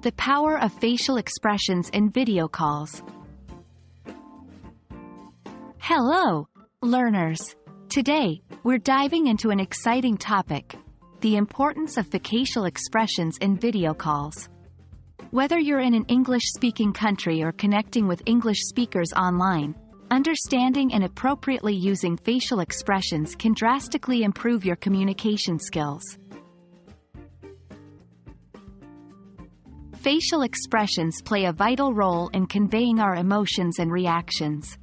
The power of facial expressions in video calls. Hello, learners. Today, we're diving into an exciting topic: the importance of facial expressions in video calls. Whether you're in an English-speaking country or connecting with English speakers online, understanding and appropriately using facial expressions can drastically improve your communication skills. Facial expressions play a vital role in conveying our emotions and reactions.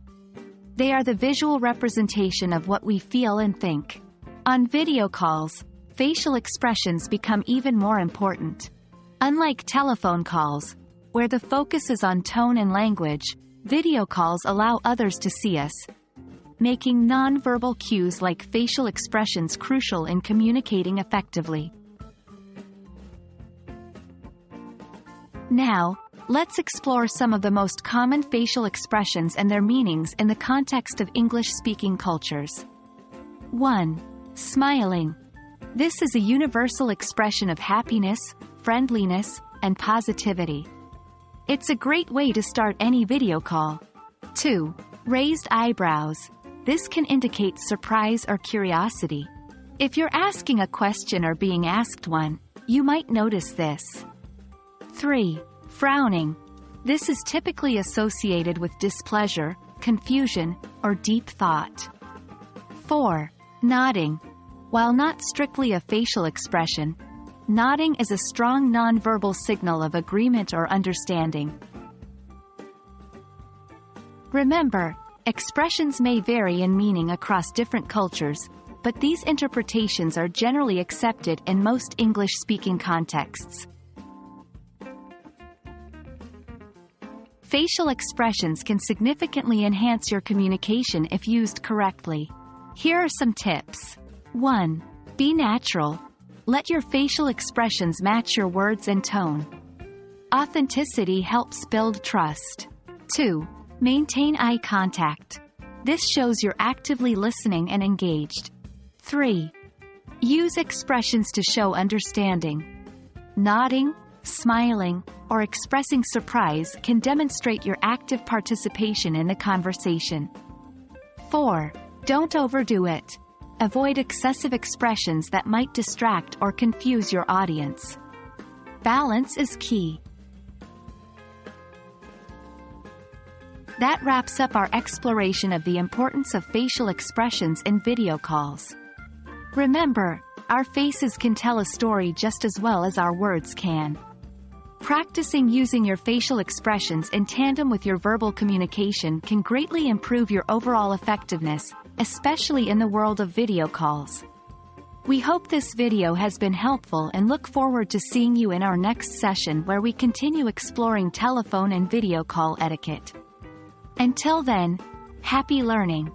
They are the visual representation of what we feel and think. On video calls, facial expressions become even more important. Unlike telephone calls, where the focus is on tone and language, video calls allow others to see us, making non-verbal cues like facial expressions crucial in communicating effectively. Now, let's explore some of the most common facial expressions and their meanings in the context of English-speaking cultures. 1. Smiling. This is a universal expression of happiness, friendliness, and positivity. It's a great way to start any video call. 2. Raised eyebrows. This can indicate surprise or curiosity. If you're asking a question or being asked one, you might notice this. 3. Frowning. This is typically associated with displeasure, confusion, or deep thought. 4. Nodding. While not strictly a facial expression, nodding is a strong nonverbal signal of agreement or understanding. Remember, expressions may vary in meaning across different cultures, but these interpretations are generally accepted in most English-speaking contexts. Facial expressions can significantly enhance your communication if used correctly. Here are some tips. 1. Be natural. Let your facial expressions match your words and tone. Authenticity helps build trust. 2. Maintain eye contact. This shows you're actively listening and engaged. 3. Use expressions to show understanding. Nodding, smiling, or expressing surprise can demonstrate your active participation in the conversation. 4. Don't overdo it. Avoid excessive expressions that might distract or confuse your audience. Balance is key. That wraps up our exploration of the importance of facial expressions in video calls. Remember, our faces can tell a story just as well as our words can. Practicing using your facial expressions in tandem with your verbal communication can greatly improve your overall effectiveness, especially in the world of video calls. We hope this video has been helpful and look forward to seeing you in our next session where we continue exploring telephone and video call etiquette. Until then, happy learning!